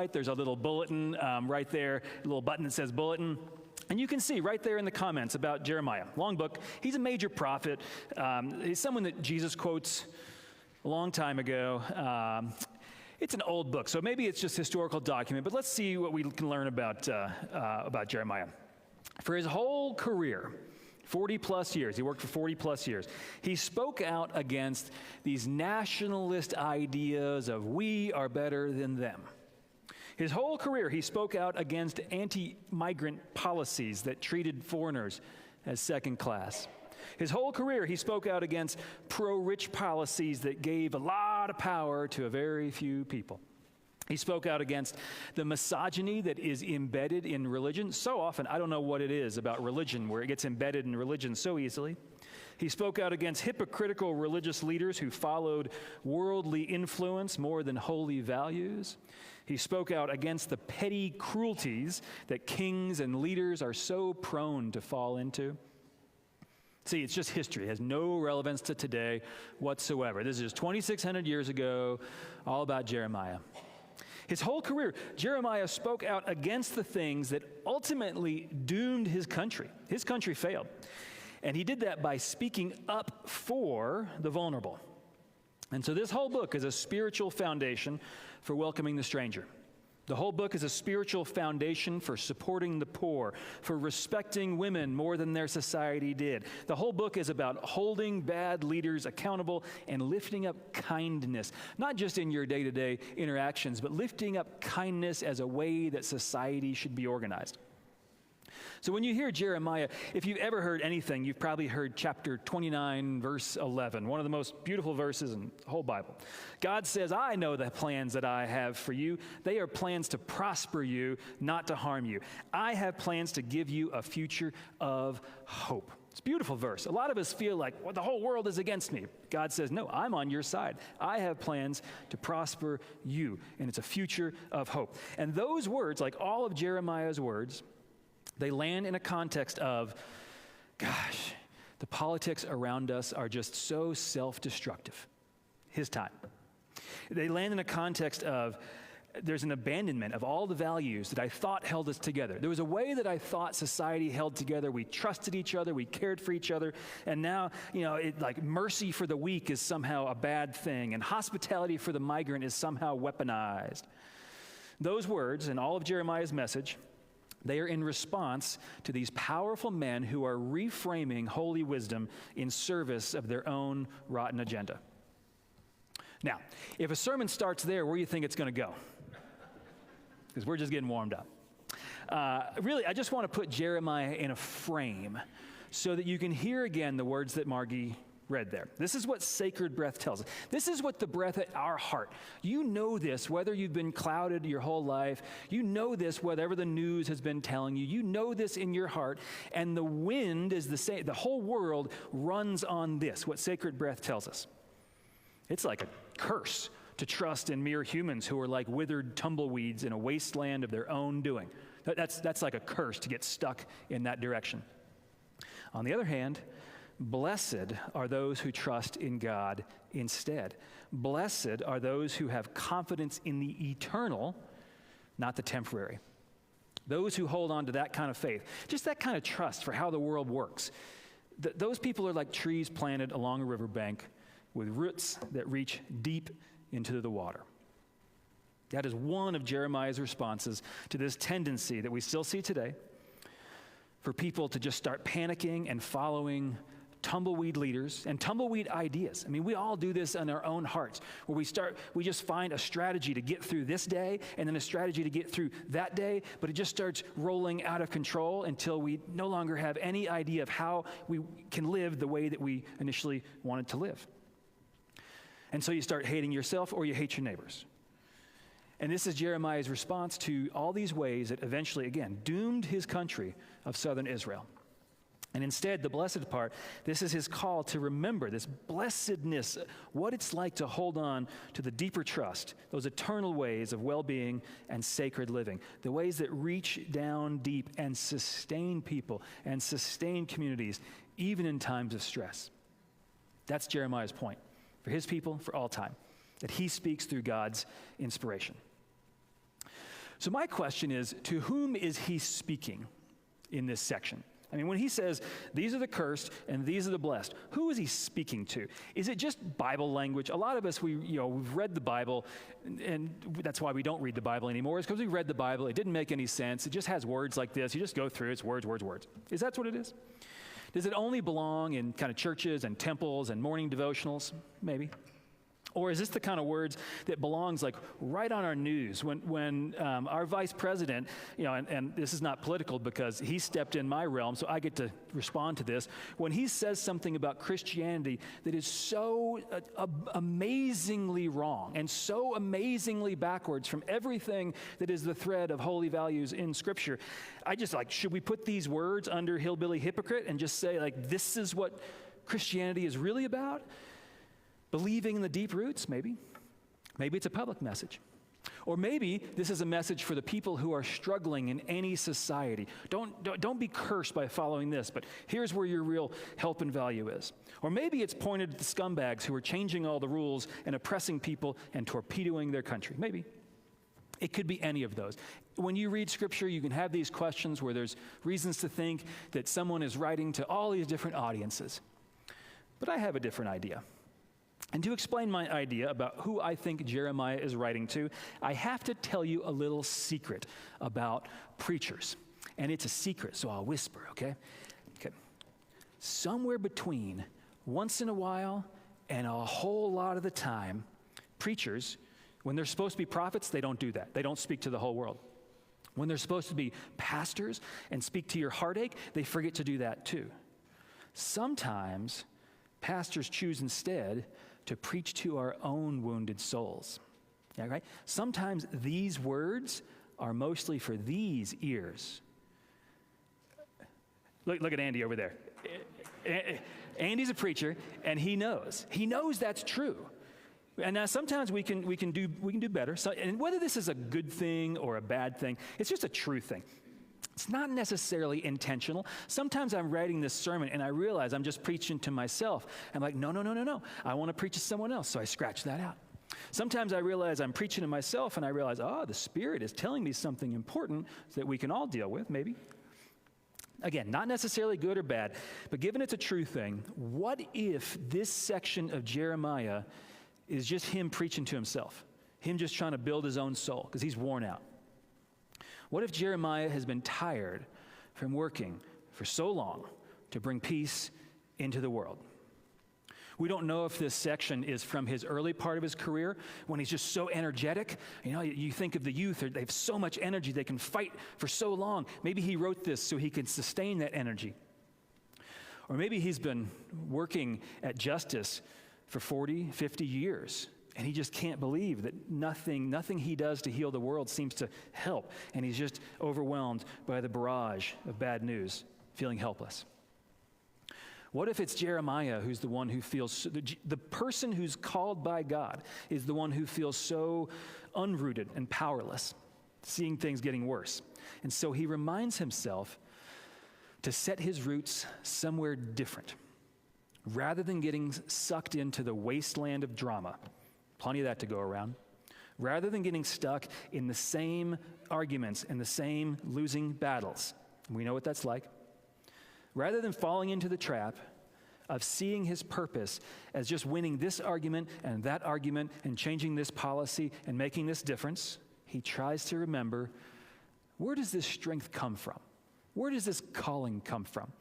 There's a little bulletin right there, a little button that says bulletin. And you can see right there in the comments about Jeremiah. Long book. He's a major prophet. He's someone that Jesus quotes a long time ago. It's an old book, so maybe it's just historical document, but let's see what we can learn about Jeremiah. For his whole career, 40 plus years, he worked for 40 plus years, he spoke out against these nationalist ideas of we are better than them. His whole career, he spoke out against anti-migrant policies that treated foreigners as second class. His whole career, he spoke out against pro-rich policies that gave a lot of power to a very few people. He spoke out against the misogyny that is embedded in religion. So often, I don't know what it is about religion where it gets embedded in religion so easily. He spoke out against hypocritical religious leaders who followed worldly influence more than holy values. He spoke out against the petty cruelties that kings and leaders are so prone to fall into. See, it's just history. It has no relevance to today whatsoever. This is just 2,600 years ago, all about Jeremiah. His whole career, Jeremiah spoke out against the things that ultimately doomed his country. His country failed. And he did that by speaking up for the vulnerable. And so this whole book is a spiritual foundation for welcoming the stranger. The whole book is a spiritual foundation for supporting the poor, for respecting women more than their society did. The whole book is about holding bad leaders accountable and lifting up kindness, not just in your day-to-day interactions, but lifting up kindness as a way that society should be organized. So when you hear Jeremiah, if you've ever heard anything, you've probably heard chapter 29, verse 11, one of the most beautiful verses in the whole Bible. God says, I know the plans that I have for you. They are plans to prosper you, not to harm you. I have plans to give you a future of hope. It's a beautiful verse. A lot of us feel like, well, the whole world is against me. God says, no, I'm on your side. I have plans to prosper you, and it's a future of hope. And those words, like all of Jeremiah's words, they land in a context of, gosh, the politics around us are just so self-destructive. His time. They land in a context of, there's an abandonment of all the values that I thought held us together. There was a way that I thought society held together. We trusted each other. We cared for each other. And now, like mercy for the weak is somehow a bad thing. And hospitality for the migrant is somehow weaponized. Those words and all of Jeremiah's message, they are in response to these powerful men who are reframing holy wisdom in service of their own rotten agenda. Now, if a sermon starts there, where do you think it's going to go? Because we're just getting warmed up. Really, I just want to put Jeremiah in a frame so that you can hear again the words that Margie read there. This is what sacred breath tells us. This is what the breath at our heart. You know this, whether you've been clouded your whole life. You know this, whatever the news has been telling you. You know this in your heart. And the wind is the same. The whole world runs on this, what sacred breath tells us. It's like a curse to trust in mere humans who are like withered tumbleweeds in a wasteland of their own doing. That's like a curse to get stuck in that direction. On the other hand, blessed are those who trust in God instead. Blessed are those who have confidence in the eternal, not the temporary. Those who hold on to that kind of faith, just that kind of trust for how the world works. Those people are like trees planted along a riverbank with roots that reach deep into the water. That is one of Jeremiah's responses to this tendency that we still see today for people to just start panicking and following tumbleweed leaders and tumbleweed ideas. I mean, we all do this in our own hearts, where we just find a strategy to get through this day and then a strategy to get through that day, but it just starts rolling out of control until we no longer have any idea of how we can live the way that we initially wanted to live. And so you start hating yourself or you hate your neighbors. And this is Jeremiah's response to all these ways that eventually, again, doomed his country of southern Israel. And instead, the blessed part, this is his call to remember this blessedness, what it's like to hold on to the deeper trust, those eternal ways of well-being and sacred living, the ways that reach down deep and sustain people and sustain communities, even in times of stress. That's Jeremiah's point for his people for all time, that he speaks through God's inspiration. So my question is, to whom is he speaking in this section? I mean, when he says, these are the cursed and these are the blessed, who is he speaking to? Is it just Bible language? A lot of us, we've read the Bible, and that's why we don't read the Bible anymore, is because we read the Bible. It didn't make any sense. It just has words like this. You just go through it. It's words, words, words. Is that what it is? Does it only belong in kind of churches and temples and morning devotionals? Maybe. Or is this the kind of words that belongs like right on our news when our vice president, and this is not political because he stepped in my realm, so I get to respond to this. When he says something about Christianity that is so amazingly wrong and so amazingly backwards from everything that is the thread of holy values in Scripture, I just should we put these words under hillbilly hypocrite and just say this is what Christianity is really about? Believing in the deep roots, maybe. Maybe it's a public message. Or maybe this is a message for the people who are struggling in any society. Don't be cursed by following this, but here's where your real help and value is. Or maybe it's pointed at the scumbags who are changing all the rules and oppressing people and torpedoing their country. Maybe. It could be any of those. When you read Scripture, you can have these questions where there's reasons to think that someone is writing to all these different audiences. But I have a different idea. And to explain my idea about who I think Jeremiah is writing to, I have to tell you a little secret about preachers. And it's a secret, so I'll whisper, okay? Okay. Somewhere between once in a while and a whole lot of the time, preachers, when they're supposed to be prophets, they don't do that. They don't speak to the whole world. When they're supposed to be pastors and speak to your heartache, they forget to do that too. Sometimes pastors choose instead to preach to our own wounded souls. Yeah, right? Sometimes these words are mostly for these ears. Look at Andy over there. Andy's a preacher, and he knows. He knows that's true. And now sometimes we can do better. So, and whether this is a good thing or a bad thing, it's just a true thing. It's not necessarily intentional. Sometimes I'm writing this sermon and I realize I'm just preaching to myself. I'm like, no. I want to preach to someone else, so I scratch that out. Sometimes I realize I'm preaching to myself and I realize, the Spirit is telling me something important that we can all deal with, maybe. Again, not necessarily good or bad, but given it's a true thing, what if this section of Jeremiah is just him preaching to himself? Him just trying to build his own soul because he's worn out. What if Jeremiah has been tired from working for so long to bring peace into the world? We don't know if this section is from his early part of his career when he's just so energetic. You think of the youth, they have so much energy, they can fight for so long. Maybe he wrote this so he can sustain that energy. Or maybe he's been working at justice for 40, 50 years. And he just can't believe that nothing he does to heal the world seems to help. And he's just overwhelmed by the barrage of bad news, feeling helpless. What if it's Jeremiah who's the one who feels, the person who's called by God is the one who feels so unrooted and powerless, seeing things getting worse. And so he reminds himself to set his roots somewhere different, rather than getting sucked into the wasteland of drama. Plenty of that to go around. Rather than getting stuck in the same arguments and the same losing battles. We know what that's like. Rather than falling into the trap of seeing his purpose as just winning this argument and changing this policy and making this difference, he tries to remember, where does this strength come from? Where does this calling come from?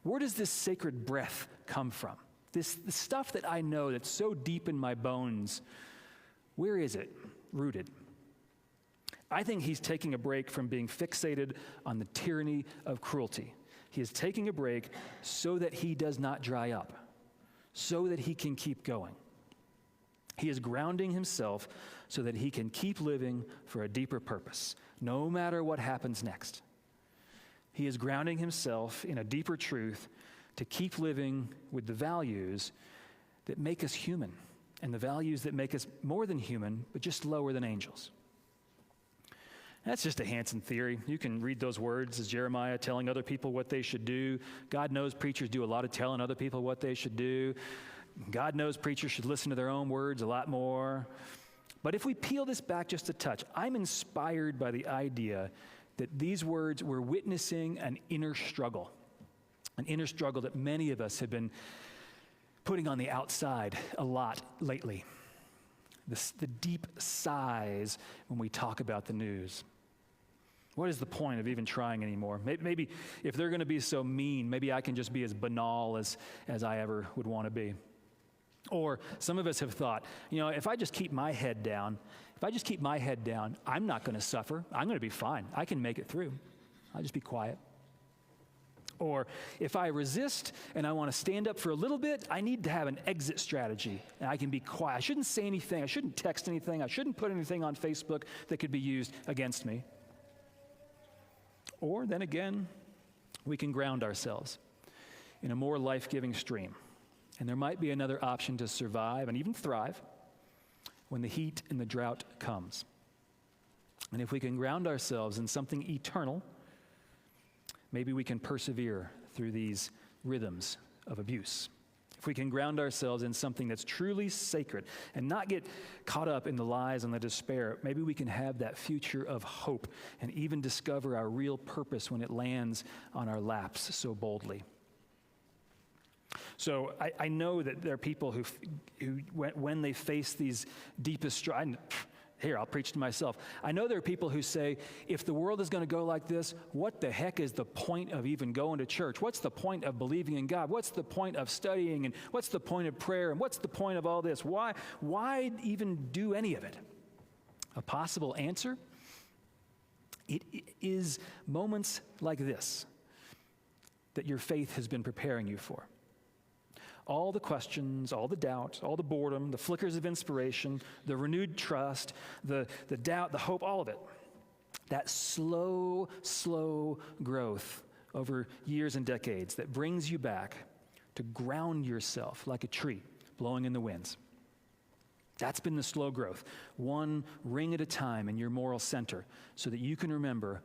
Where does this sacred breath come from? The stuff that I know that's so deep in my bones, where is it rooted? I think he's taking a break from being fixated on the tyranny of cruelty. He is taking a break so that he does not dry up, so that he can keep going. He is grounding himself so that he can keep living for a deeper purpose, no matter what happens next. He is grounding himself in a deeper truth to keep living with the values that make us human and the values that make us more than human, but just lower than angels. That's just a Hansen theory. You can read those words as Jeremiah telling other people what they should do. God knows preachers do a lot of telling other people what they should do. God knows preachers should listen to their own words a lot more. But if we peel this back just a touch, I'm inspired by the idea that these words were witnessing an inner struggle that many of us have been putting on the outside a lot lately. The deep sighs when we talk about the news. What is the point of even trying anymore? Maybe if they're going to be so mean, maybe I can just be as banal as I ever would want to be. Or some of us have thought, if I just keep my head down, I'm not going to suffer. I'm going to be fine. I can make it through. I'll just be quiet. Or if I resist and I want to stand up for a little bit, I need to have an exit strategy, and I can be quiet. I shouldn't say anything. I shouldn't text anything. I shouldn't put anything on Facebook that could be used against me. Or then again, we can ground ourselves in a more life-giving stream. And there might be another option to survive and even thrive when the heat and the drought comes. And if we can ground ourselves in something eternal, maybe we can persevere through these rhythms of abuse. If we can ground ourselves in something that's truly sacred and not get caught up in the lies and the despair, maybe we can have that future of hope and even discover our real purpose when it lands on our laps so boldly. So I know that there are people who when they face these deepest struggles, here, I'll preach to myself. I know there are people who say, if the world is going to go like this, what the heck is the point of even going to church? What's the point of believing in God? What's the point of studying? And what's the point of prayer? And what's the point of all this? Why even do any of it? A possible answer? It is moments like this that your faith has been preparing you for. All the questions, all the doubt, all the boredom, the flickers of inspiration, the renewed trust, the doubt, the hope, all of it. That slow growth over years and decades that brings you back to ground yourself like a tree blowing in the winds. That's been the slow growth, one ring at a time in your moral center, so that you can remember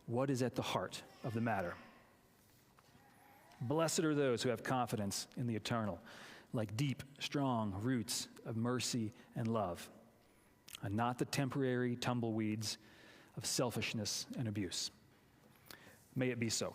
what is at the heart of the matter. Blessed are those who have confidence in the eternal, like deep, strong roots of mercy and love, and not the temporary tumbleweeds of selfishness and abuse. May it be so.